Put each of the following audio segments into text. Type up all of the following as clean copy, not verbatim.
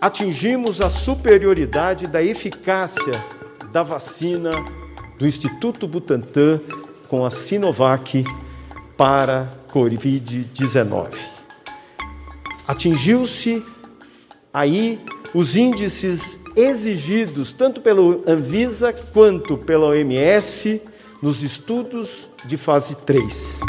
atingimos a superioridade da eficácia da vacina do Instituto Butantan com a Sinovac para Covid-19. Atingiu-se aí os índices exigidos tanto pelo Anvisa quanto pela OMS nos estudos de fase 3.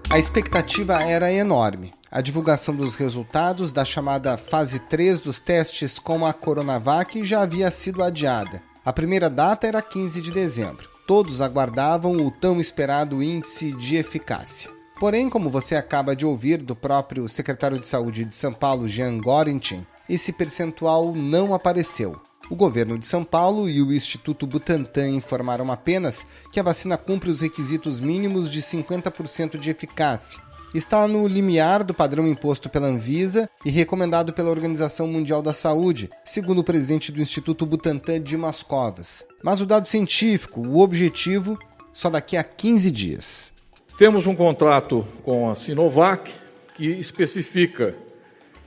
A expectativa era enorme. A divulgação dos resultados da chamada fase 3 dos testes com a Coronavac já havia sido adiada. A primeira data era 15 de dezembro. Todos aguardavam o tão esperado índice de eficácia. Porém, como você acaba de ouvir do próprio secretário de Saúde de São Paulo, Jean Gorentin, esse percentual não apareceu. O governo de São Paulo e o Instituto Butantan informaram apenas que a vacina cumpre os requisitos mínimos de 50% de eficácia. Está no limiar do padrão imposto pela Anvisa e recomendado pela Organização Mundial da Saúde, segundo o presidente do Instituto Butantan, Dimas Covas. Mas o dado científico, o objetivo, só daqui a 15 dias. Temos um contrato com a Sinovac que especifica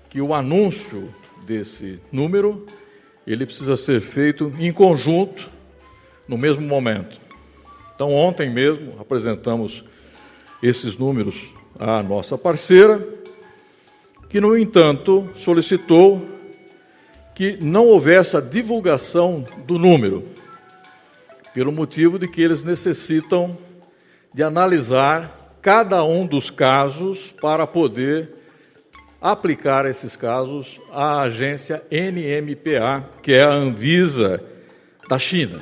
que o anúncio desse número ele precisa ser feito em conjunto, no mesmo momento. Então, ontem mesmo, apresentamos esses números à nossa parceira, que, no entanto, solicitou que não houvesse a divulgação do número, pelo motivo de que eles necessitam de analisar cada um dos casos para poder aplicar esses casos à agência NMPA, que é a Anvisa da China.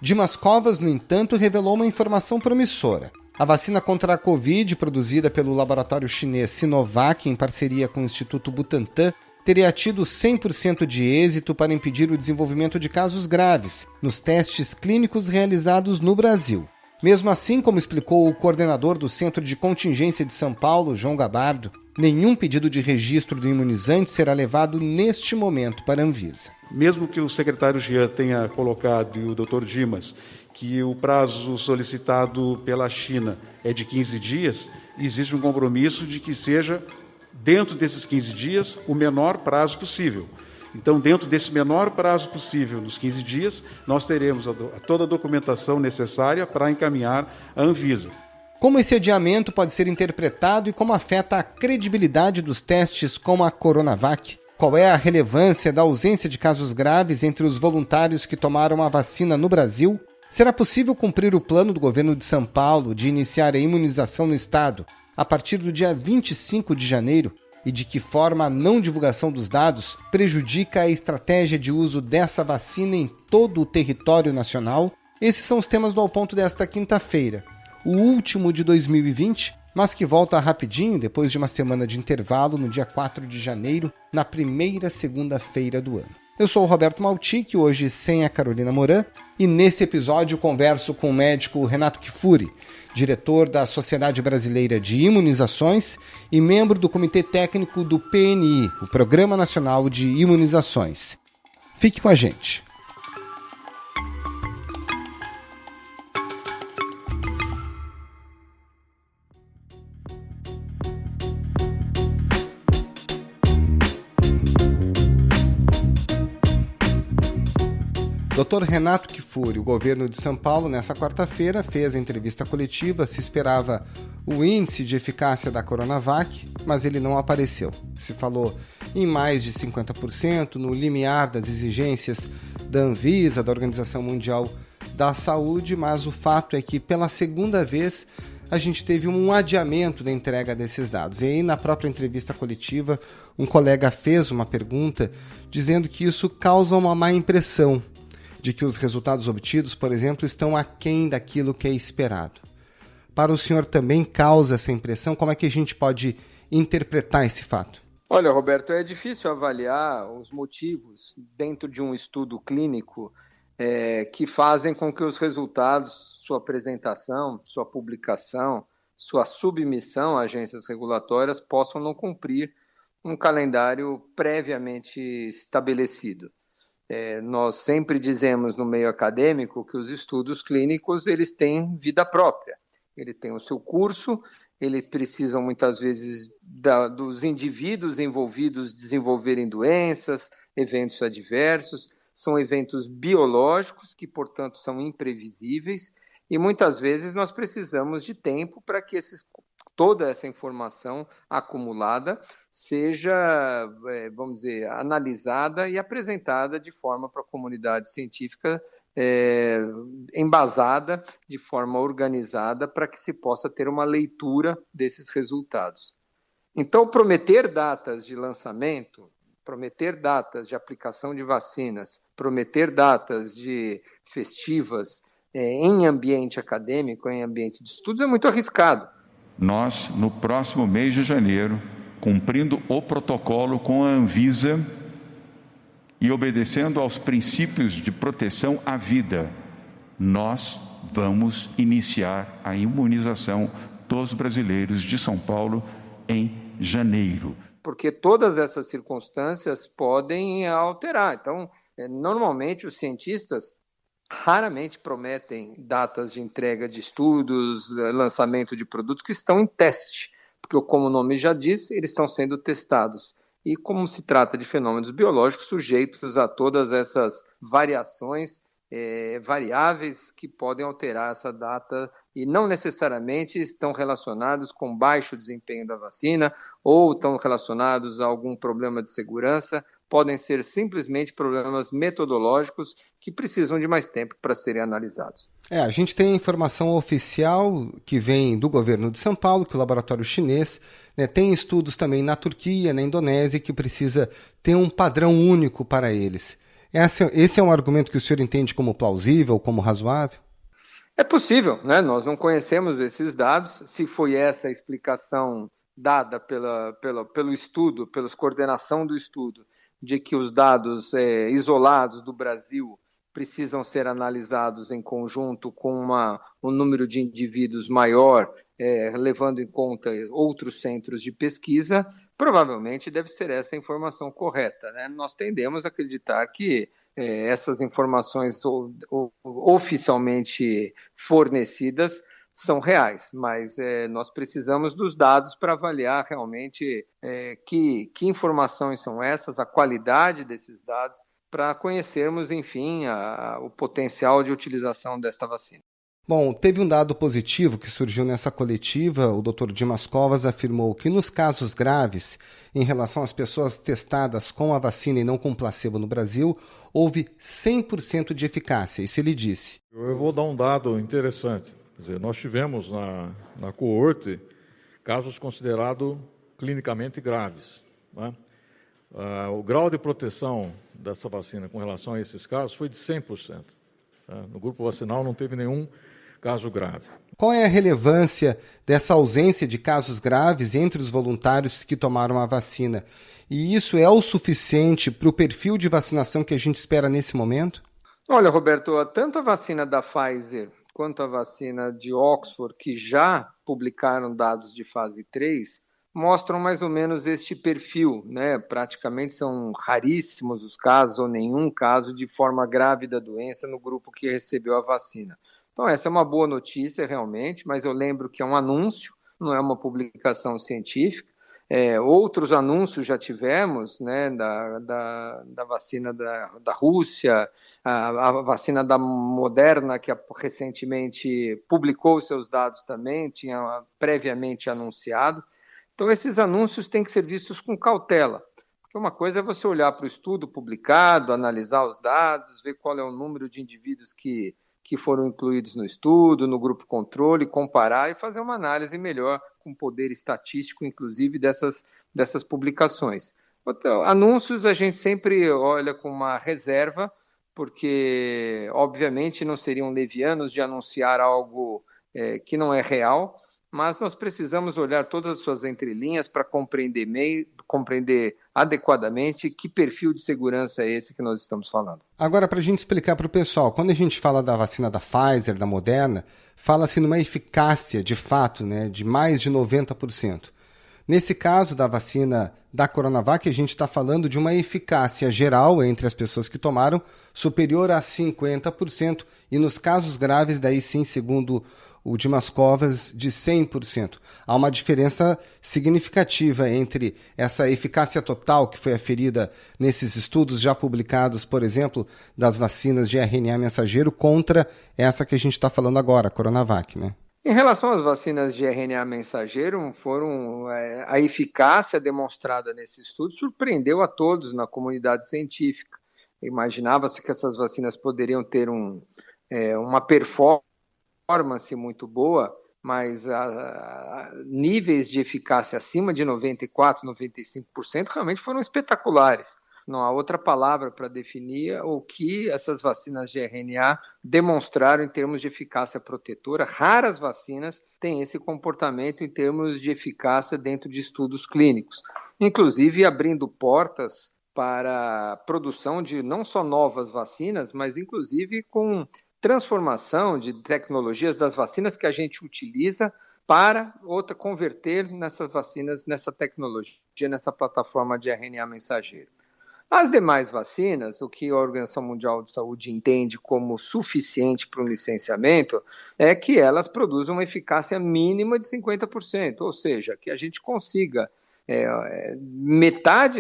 Dimas Covas, no entanto, revelou uma informação promissora. A vacina contra a Covid, produzida pelo laboratório chinês Sinovac em parceria com o Instituto Butantan, teria tido 100% de êxito para impedir o desenvolvimento de casos graves nos testes clínicos realizados no Brasil. Mesmo assim, como explicou o coordenador do Centro de Contingência de São Paulo, João Gabardo, nenhum pedido de registro do imunizante será levado neste momento para a Anvisa. Mesmo que o secretário Jean tenha colocado, e o Dr. Dimas, que o prazo solicitado pela China é de 15 dias, existe um compromisso de que seja, dentro desses 15 dias, o menor prazo possível. Então, dentro desse menor prazo possível, nos 15 dias, nós teremos toda a documentação necessária para encaminhar à Anvisa. Como esse adiamento pode ser interpretado e como afeta a credibilidade dos testes com a Coronavac? Qual é a relevância da ausência de casos graves entre os voluntários que tomaram a vacina no Brasil? Será possível cumprir o plano do governo de São Paulo de iniciar a imunização no estado a partir do dia 25 de janeiro? E de que forma a não divulgação dos dados prejudica a estratégia de uso dessa vacina em todo o território nacional? Esses são os temas do Ao Ponto desta quinta-feira, o último de 2020, mas que volta rapidinho depois de uma semana de intervalo no dia 4 de janeiro, na primeira segunda-feira do ano. Eu sou o Roberto Maltic, hoje sem a Carolina Moran, e nesse episódio converso com o médico Renato Kifuri, diretor da Sociedade Brasileira de Imunizações e membro do Comitê Técnico do PNI, o Programa Nacional de Imunizações. Fique com a gente. Dr. Renato Kifuri, o governo de São Paulo, nessa quarta-feira, fez a entrevista coletiva. Se esperava o índice de eficácia da Coronavac, mas ele não apareceu. Se falou em mais de 50%, no limiar das exigências da Anvisa, da Organização Mundial da Saúde, mas o fato é que, pela segunda vez, a gente teve um adiamento da entrega desses dados. E aí, na própria entrevista coletiva, um colega fez uma pergunta dizendo que isso causa uma má impressão, de que os resultados obtidos, por exemplo, estão aquém daquilo que é esperado. Para o senhor também causa essa impressão? Como é que a gente pode interpretar esse fato? Olha, Roberto, é difícil avaliar os motivos dentro de um estudo clínico que fazem com que os resultados, sua apresentação, sua publicação, sua submissão a agências regulatórias possam não cumprir um calendário previamente estabelecido. Nós sempre dizemos no meio acadêmico que os estudos clínicos eles têm vida própria. Ele tem o seu curso eles precisam muitas vezes dos indivíduos envolvidos desenvolverem doenças, eventos adversos, são eventos biológicos que, portanto, são imprevisíveis e muitas vezes nós precisamos de tempo para que toda essa informação acumulada seja, vamos dizer, analisada e apresentada de forma para a comunidade científica embasada, de forma organizada, para que se possa ter uma leitura desses resultados. Então, prometer datas de lançamento, prometer datas de aplicação de vacinas, prometer datas de festivas em ambiente acadêmico, em ambiente de estudos, é muito arriscado. Nós, no próximo mês de janeiro, cumprindo o protocolo com a Anvisa e obedecendo aos princípios de proteção à vida, nós vamos iniciar a imunização dos brasileiros de São Paulo em janeiro. Porque todas essas circunstâncias podem alterar. Então, normalmente os cientistas raramente prometem datas de entrega de estudos, lançamento de produtos que estão em teste, porque, como o nome já diz, eles estão sendo testados. E como se trata de fenômenos biológicos sujeitos a todas essas variações, variáveis que podem alterar essa data e não necessariamente estão relacionados com baixo desempenho da vacina ou estão relacionados a algum problema de segurança, podem ser simplesmente problemas metodológicos que precisam de mais tempo para serem analisados. A gente tem a informação oficial que vem do governo de São Paulo, que o laboratório chinês, tem estudos também na Turquia, na Indonésia, que precisa ter um padrão único para eles. Esse é um argumento que o senhor entende como plausível, como razoável? É possível, né? Nós não conhecemos esses dados. Se foi essa a explicação dada pelo estudo, pela coordenação do estudo, de que os dados isolados do Brasil precisam ser analisados em conjunto com um número de indivíduos maior, levando em conta outros centros de pesquisa, provavelmente deve ser essa a informação correta, né? Nós tendemos a acreditar que essas informações oficialmente fornecidas são reais, mas nós precisamos dos dados para avaliar realmente que informações são essas, a qualidade desses dados, para conhecermos, enfim, o potencial de utilização desta vacina. Bom, teve um dado positivo que surgiu nessa coletiva. O Dr. Dimas Covas afirmou que nos casos graves, em relação às pessoas testadas com a vacina e não com placebo no Brasil, houve 100% de eficácia. Isso ele disse. Eu vou dar um dado interessante. Quer dizer, nós tivemos na coorte casos considerados clinicamente graves, né? O grau de proteção dessa vacina com relação a esses casos foi de 100%. Né? No grupo vacinal não teve nenhum caso grave. Qual é a relevância dessa ausência de casos graves entre os voluntários que tomaram a vacina? E isso é o suficiente para o perfil de vacinação que a gente espera nesse momento? Olha, Roberto, tanto a vacina da Pfizer quanto a vacina de Oxford, que já publicaram dados de fase 3, mostram mais ou menos este perfil, né? Praticamente são raríssimos os casos, ou nenhum caso de forma grave da doença no grupo que recebeu a vacina. Então, essa é uma boa notícia, realmente, mas eu lembro que é um anúncio, não é uma publicação científica. Outros anúncios já tivemos, né, da vacina da Rússia, a vacina da Moderna, que recentemente publicou seus dados também, tinha previamente anunciado. Então, esses anúncios têm que ser vistos com cautela, porque uma coisa é você olhar para o estudo publicado, analisar os dados, ver qual é o número de indivíduos que foram incluídos no estudo, no grupo controle, comparar e fazer uma análise melhor com poder estatístico, inclusive, dessas publicações. Anúncios a gente sempre olha com uma reserva, porque, obviamente, não seriam levianos de anunciar algo que não é real, mas nós precisamos olhar todas as suas entrelinhas para compreender adequadamente que perfil de segurança é esse que nós estamos falando. Agora, para a gente explicar para o pessoal, quando a gente fala da vacina da Pfizer, da Moderna, fala-se numa eficácia, de fato, né, de mais de 90%. Nesse caso da vacina da Coronavac, a gente está falando de uma eficácia geral entre as pessoas que tomaram superior a 50% e nos casos graves, daí sim, segundo o Dimas Covas, de 100%. Há uma diferença significativa entre essa eficácia total que foi aferida nesses estudos já publicados, por exemplo, das vacinas de RNA mensageiro contra essa que a gente está falando agora, a Coronavac, né? Em relação às vacinas de RNA mensageiro, a eficácia demonstrada nesse estudo surpreendeu a todos na comunidade científica. Imaginava-se que essas vacinas poderiam ter uma performance muito boa, mas níveis de eficácia acima de 94%, 95% realmente foram espetaculares. Não há outra palavra para definir o que essas vacinas de RNA demonstraram em termos de eficácia protetora. Raras vacinas têm esse comportamento em termos de eficácia dentro de estudos clínicos, inclusive abrindo portas para a produção de não só novas vacinas, mas inclusive com transformação de tecnologias das vacinas que a gente utiliza para converter nessas vacinas, nessa tecnologia, nessa plataforma de RNA mensageiro. As demais vacinas, o que a Organização Mundial de Saúde entende como suficiente para um licenciamento, é que elas produzam uma eficácia mínima de 50%, ou seja, que a gente consiga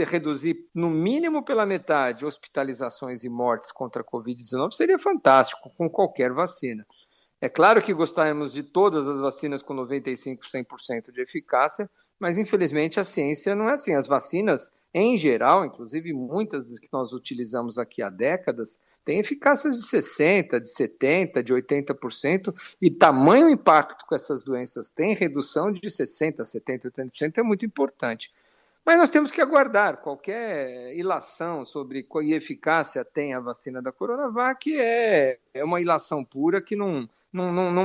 reduzir no mínimo pela metade hospitalizações e mortes contra a Covid-19 seria fantástico com qualquer vacina. É claro que gostaríamos de todas as vacinas com 95%, 100% de eficácia, mas infelizmente a ciência não é assim. As vacinas, em geral, inclusive muitas das que nós utilizamos aqui há décadas, têm eficácias de 60%, de 70%, de 80%, e tamanho impacto que essas doenças têm, redução de 60%, 70%, 80% é muito importante. Mas nós temos que aguardar. Qualquer ilação sobre qual eficácia tem a vacina da Coronavac é uma ilação pura que não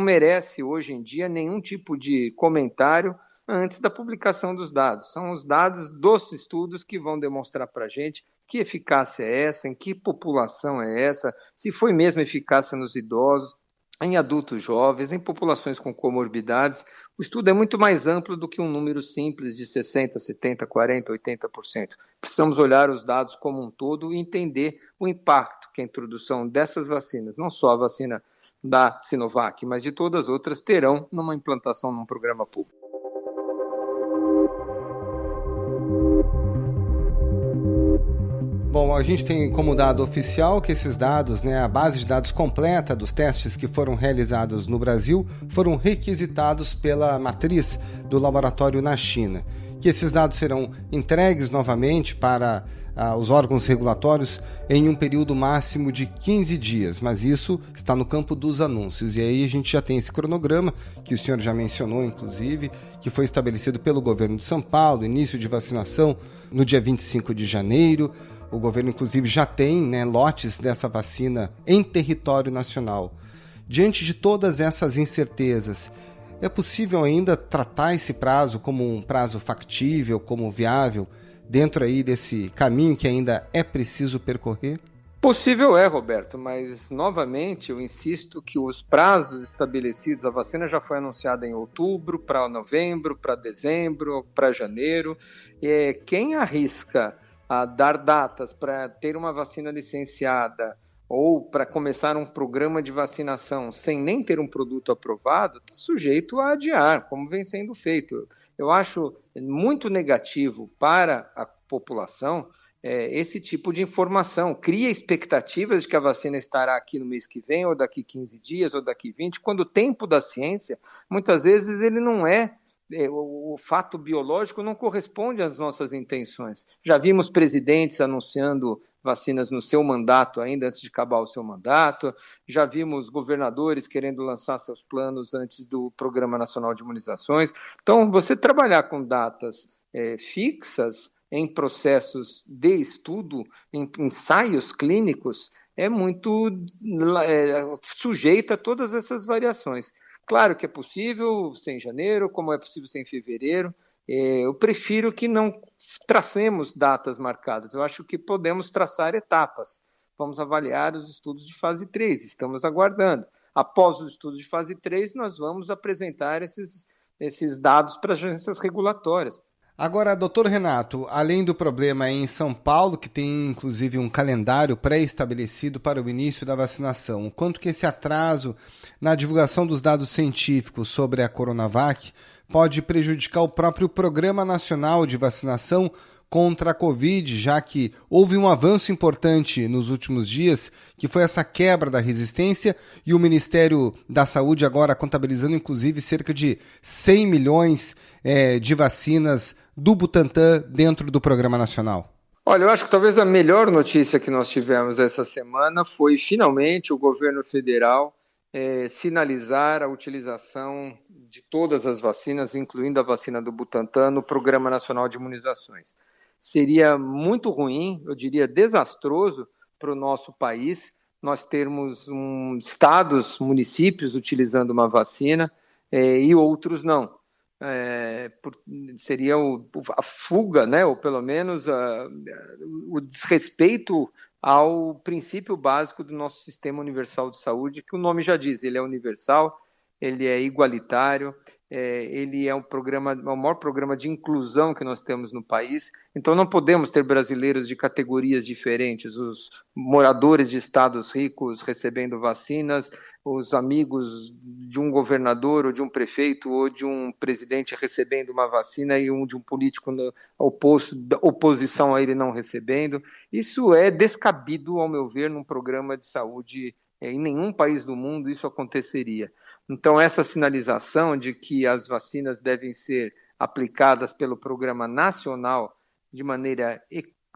merece hoje em dia nenhum tipo de comentário antes da publicação dos dados. São os dados dos estudos que vão demonstrar para a gente que eficácia é essa, em que população é essa, se foi mesmo eficácia nos idosos, em adultos jovens, em populações com comorbidades. O estudo é muito mais amplo do que um número simples de 60%, 70%, 40%, 80%. Precisamos olhar os dados como um todo e entender o impacto que a introdução dessas vacinas, não só a vacina da Sinovac, mas de todas as outras, terão numa implantação num programa público. Bom, a gente tem como dado oficial que esses dados, a base de dados completa dos testes que foram realizados no Brasil, foram requisitados pela matriz do laboratório na China. Que esses dados serão entregues novamente para os órgãos regulatórios em um período máximo de 15 dias, mas isso está no campo dos anúncios. E aí a gente já tem esse cronograma, que o senhor já mencionou, inclusive, que foi estabelecido pelo governo de São Paulo, início de vacinação no dia 25 de janeiro. O governo, inclusive, já tem lotes dessa vacina em território nacional. Diante de todas essas incertezas, é possível ainda tratar esse prazo como um prazo factível, como viável, dentro aí desse caminho que ainda é preciso percorrer? Possível é, Roberto, mas, novamente, eu insisto que os prazos estabelecidos, a vacina já foi anunciada em outubro, para novembro, para dezembro, para janeiro. Quem arrisca a dar datas para ter uma vacina licenciada ou para começar um programa de vacinação sem nem ter um produto aprovado, está sujeito a adiar, como vem sendo feito. Eu acho muito negativo para a população esse tipo de informação. Cria expectativas de que a vacina estará aqui no mês que vem, ou daqui 15 dias, ou daqui 20, quando o tempo da ciência, muitas vezes, ele não o fato biológico não corresponde às nossas intenções. Já vimos presidentes anunciando vacinas no seu mandato, ainda antes de acabar o seu mandato, já vimos governadores querendo lançar seus planos antes do Programa Nacional de Imunizações. Então, você trabalhar com datas fixas em processos de estudo, em ensaios clínicos, é muito sujeito a todas essas variações. Claro que é possível ser em janeiro, como é possível ser em fevereiro. Eu prefiro que não tracemos datas marcadas. Eu acho que podemos traçar etapas. Vamos avaliar os estudos de fase 3, estamos aguardando. Após os estudos de fase 3, nós vamos apresentar esses dados para as agências regulatórias. Agora, doutor Renato, além do problema em São Paulo, que tem inclusive um calendário pré-estabelecido para o início da vacinação, o quanto que esse atraso na divulgação dos dados científicos sobre a Coronavac pode prejudicar o próprio Programa Nacional de Vacinação contra a Covid, já que houve um avanço importante nos últimos dias, que foi essa quebra da resistência, e o Ministério da Saúde agora contabilizando inclusive cerca de 100 milhões de vacinas do Butantan dentro do Programa Nacional. Olha, eu acho que talvez a melhor notícia que nós tivemos essa semana foi finalmente o governo federal sinalizar a utilização de todas as vacinas, incluindo a vacina do Butantan, no Programa Nacional de Imunizações. Seria muito ruim, eu diria desastroso para o nosso país, nós termos estados, municípios utilizando uma vacina e outros não. Seria a fuga, né, ou pelo menos o desrespeito ao princípio básico do nosso Sistema Universal de Saúde, que o nome já diz, ele é universal, ele é igualitário, ele é o maior programa de inclusão que nós temos no país. Então não podemos ter brasileiros de categorias diferentes, os moradores de estados ricos recebendo vacinas, os amigos de um governador ou de um prefeito ou de um presidente recebendo uma vacina e de um político oposição a ele não recebendo. Isso é descabido, ao meu ver, num programa de saúde. Em nenhum país do mundo isso aconteceria. Então, essa sinalização de que as vacinas devem ser aplicadas pelo Programa Nacional de maneira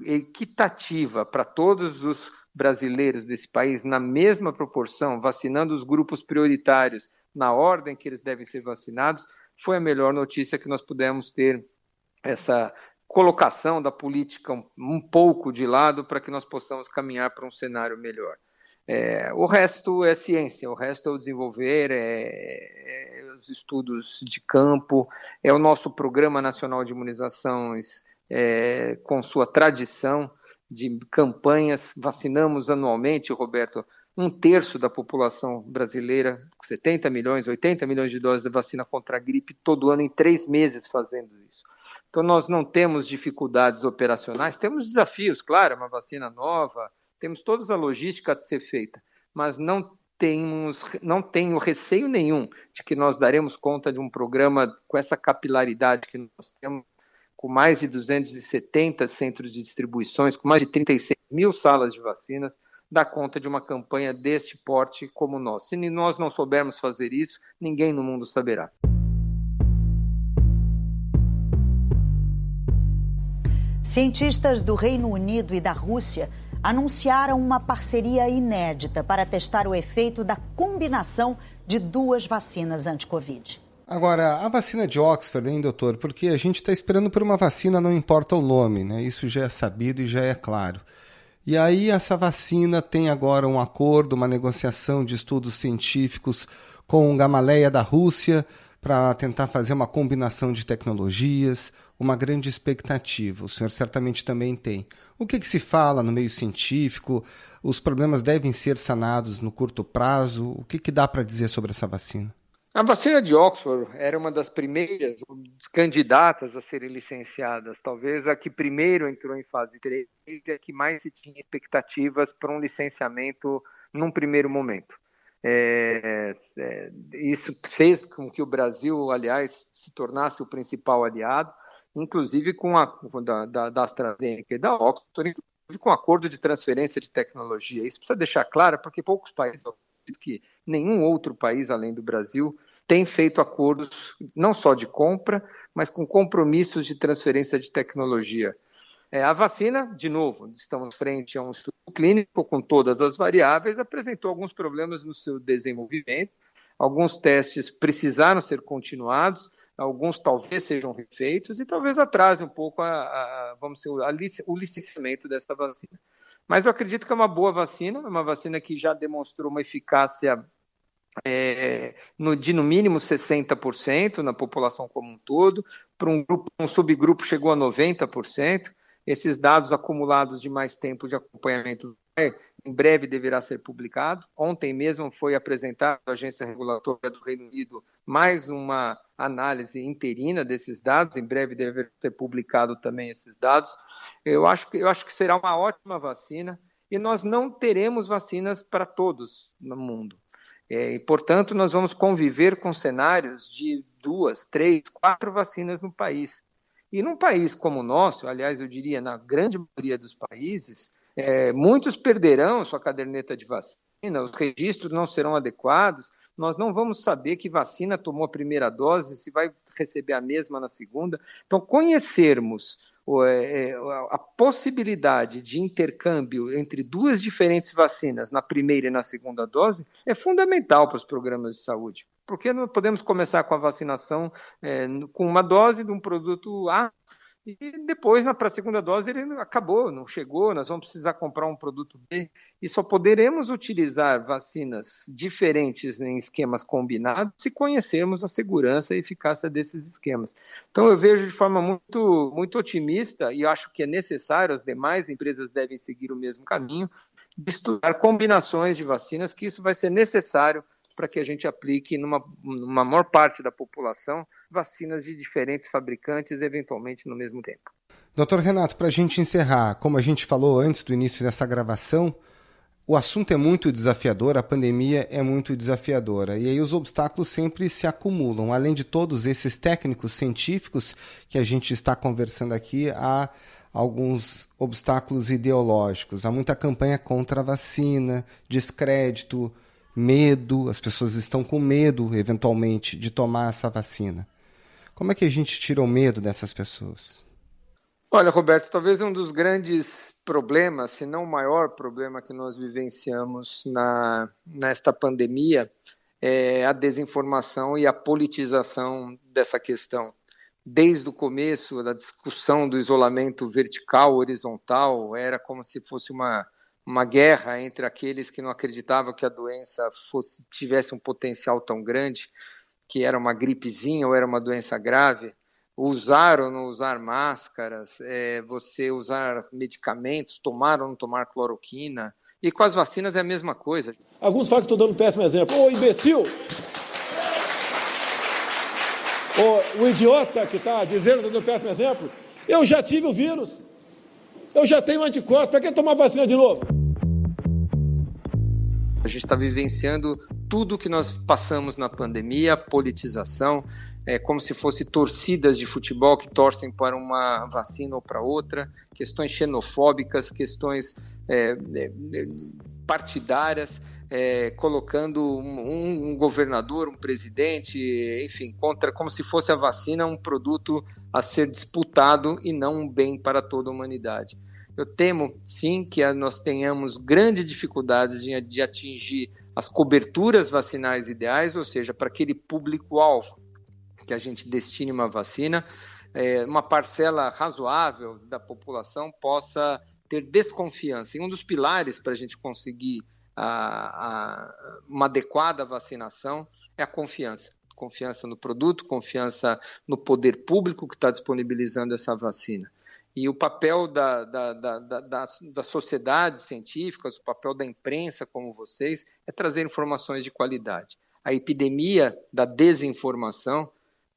equitativa para todos os brasileiros desse país, na mesma proporção, vacinando os grupos prioritários na ordem que eles devem ser vacinados, foi a melhor notícia que nós pudemos ter, essa colocação da política um pouco de lado para que nós possamos caminhar para um cenário melhor. O resto é ciência, o resto é o desenvolver, os estudos de campo, é o nosso Programa Nacional de Imunizações com sua tradição de campanhas. Vacinamos anualmente, Roberto, 1/3 da população brasileira, 70 milhões, 80 milhões de doses de vacina contra a gripe todo ano, em 3 meses fazendo isso. Então nós não temos dificuldades operacionais, temos desafios, claro, uma vacina nova, temos toda a logística a ser feita, mas não tenho receio nenhum de que nós daremos conta de um programa com essa capilaridade que nós temos, com mais de 270 centros de distribuições, com mais de 36 mil salas de vacinas, dar conta de uma campanha deste porte como nós. Se nós não soubermos fazer isso, ninguém no mundo saberá. Cientistas do Reino Unido e da Rússia anunciaram uma parceria inédita para testar o efeito da combinação de 2 vacinas anti-Covid. Agora, a vacina de Oxford, hein, doutor? Porque a gente está esperando por uma vacina, não importa o nome, né? Isso já é sabido e já é claro. E aí essa vacina tem agora um acordo, uma negociação de estudos científicos com o Gamaleya da Rússia para tentar fazer uma combinação de tecnologias, uma grande expectativa. O senhor certamente também tem. O que se fala no meio científico? Os problemas devem ser sanados no curto prazo? O que dá para dizer sobre essa vacina? A vacina de Oxford era uma das primeiras candidatas a serem licenciadas, talvez a que primeiro entrou em fase 3 e a que mais se tinha expectativas para um licenciamento num primeiro momento. Isso fez com que o Brasil, aliás, se tornasse o principal aliado, inclusive com da AstraZeneca e da Oxford, inclusive com acordo de transferência de tecnologia. Isso precisa deixar claro, porque poucos países, que nenhum outro país além do Brasil, tem feito acordos não só de compra, mas com compromissos de transferência de tecnologia. A vacina, de novo, estamos frente a um estudo clínico com todas as variáveis, apresentou alguns problemas no seu desenvolvimento, alguns testes precisaram ser continuados, alguns talvez sejam refeitos e talvez atrase um pouco o licenciamento dessa vacina. Mas eu acredito que é uma boa vacina, uma vacina que já demonstrou uma eficácia de no mínimo 60% na população como um todo, para um subgrupo chegou a 90%. Esses dados acumulados de mais tempo de acompanhamento em breve deverá ser publicado. Ontem mesmo foi apresentado à Agência Regulatória do Reino Unido mais uma análise interina desses dados, em breve deverá ser publicado também esses dados. Eu acho que será uma ótima vacina e nós não teremos vacinas para todos no mundo. E, portanto, nós vamos conviver com cenários de 2, 3, 4 vacinas no país. E num país como o nosso, aliás, eu diria na grande maioria dos países, muitos perderão sua caderneta de vacina, os registros não serão adequados, nós não vamos saber que vacina tomou a primeira dose, se vai receber a mesma na segunda. Então, conhecermos a possibilidade de intercâmbio entre 2 diferentes vacinas na primeira e na segunda dose é fundamental para os programas de saúde. Porque não podemos começar com a vacinação com uma dose de um produto A e depois, para a segunda dose, ele acabou, não chegou, nós vamos precisar comprar um produto B e só poderemos utilizar vacinas diferentes em esquemas combinados se conhecermos a segurança e eficácia desses esquemas. Então, eu vejo de forma muito, muito otimista e acho que é necessário, as demais empresas devem seguir o mesmo caminho, de estudar combinações de vacinas, que isso vai ser necessário para que a gente aplique numa maior parte da população vacinas de diferentes fabricantes, eventualmente no mesmo tempo. Dr. Renato, para a gente encerrar, como a gente falou antes do início dessa gravação, o assunto é muito desafiador, a pandemia é muito desafiadora, e aí os obstáculos sempre se acumulam. Além de todos esses técnicos científicos que a gente está conversando aqui, há alguns obstáculos ideológicos. Há muita campanha contra a vacina, descrédito, medo, as pessoas estão com medo, eventualmente, de tomar essa vacina. Como é que a gente tira o medo dessas pessoas? Olha, Roberto, talvez um dos grandes problemas, se não o maior problema que nós vivenciamos nesta pandemia é a desinformação e a politização dessa questão. Desde o começo da discussão do isolamento vertical, horizontal, era como se fosse uma guerra entre aqueles que não acreditavam que a doença tivesse um potencial tão grande, que era uma gripezinha ou era uma doença grave, usar ou não usar máscaras, você usar medicamentos, tomar ou não tomar cloroquina, e com as vacinas é a mesma coisa. Alguns falam que estou dando um péssimo exemplo. Ô, imbecil! O idiota que está dizendo que estou dando um péssimo exemplo, eu já tive o vírus. Eu já tenho anticorpos, para que tomar vacina de novo? A gente está vivenciando tudo que nós passamos na pandemia, a politização, como se fossem torcidas de futebol que torcem para uma vacina ou para outra, questões xenofóbicas, questões partidárias, colocando um governador, um presidente, enfim, como se fosse a vacina um produto a ser disputado e não um bem para toda a humanidade. Eu temo, sim, que nós tenhamos grandes dificuldades de atingir as coberturas vacinais ideais, ou seja, para aquele público-alvo que a gente destine uma vacina, uma parcela razoável da população possa ter desconfiança. E um dos pilares para a gente conseguir uma adequada vacinação é a confiança. Confiança no produto, confiança no poder público que está disponibilizando essa vacina. E o papel das sociedades científicas, o papel da imprensa como vocês, é trazer informações de qualidade. A epidemia da desinformação,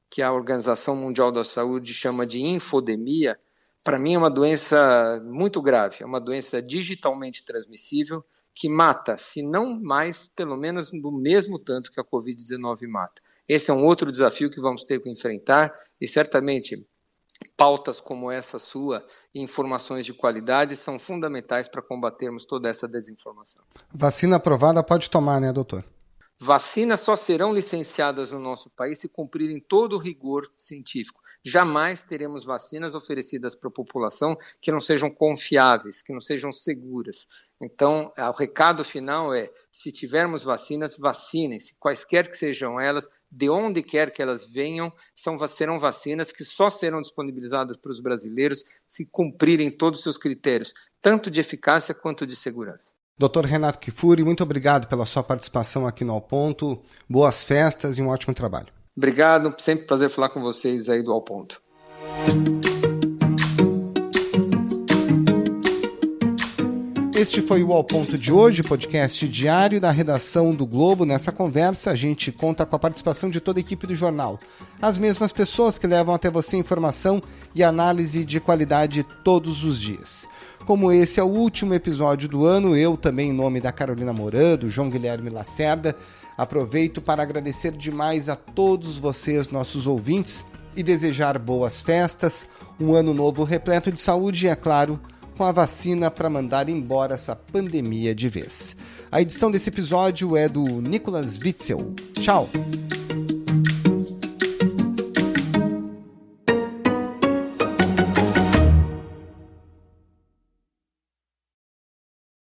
que a Organização Mundial da Saúde chama de infodemia, para mim é uma doença muito grave, é uma doença digitalmente transmissível que mata, se não mais, pelo menos do mesmo tanto que a Covid-19 mata. Esse é um outro desafio que vamos ter que enfrentar e certamente pautas como essa sua e informações de qualidade são fundamentais para combatermos toda essa desinformação. Vacina aprovada pode tomar, né, doutor? Vacinas só serão licenciadas no nosso país se cumprirem todo o rigor científico. Jamais teremos vacinas oferecidas para a população que não sejam confiáveis, que não sejam seguras. Então, o recado final é, se tivermos vacinas, vacinem-se, quaisquer que sejam elas, de onde quer que elas venham, serão vacinas que só serão disponibilizadas para os brasileiros se cumprirem todos os seus critérios, tanto de eficácia quanto de segurança. Dr. Renato Kifuri, muito obrigado pela sua participação aqui no Ao Ponto. Boas festas e um ótimo trabalho. Obrigado, sempre um prazer falar com vocês aí do Ao Ponto. Este foi o Ao Ponto de hoje, podcast diário da redação do Globo. Nessa conversa, a gente conta com a participação de toda a equipe do jornal. As mesmas pessoas que levam até você informação e análise de qualidade todos os dias. Como esse é o último episódio do ano, eu também, em nome da Carolina Moran, do João Guilherme Lacerda, aproveito para agradecer demais a todos vocês, nossos ouvintes, e desejar boas festas, um ano novo repleto de saúde e, é claro, com a vacina para mandar embora essa pandemia de vez. A edição desse episódio é do Nicolas Witzel. Tchau!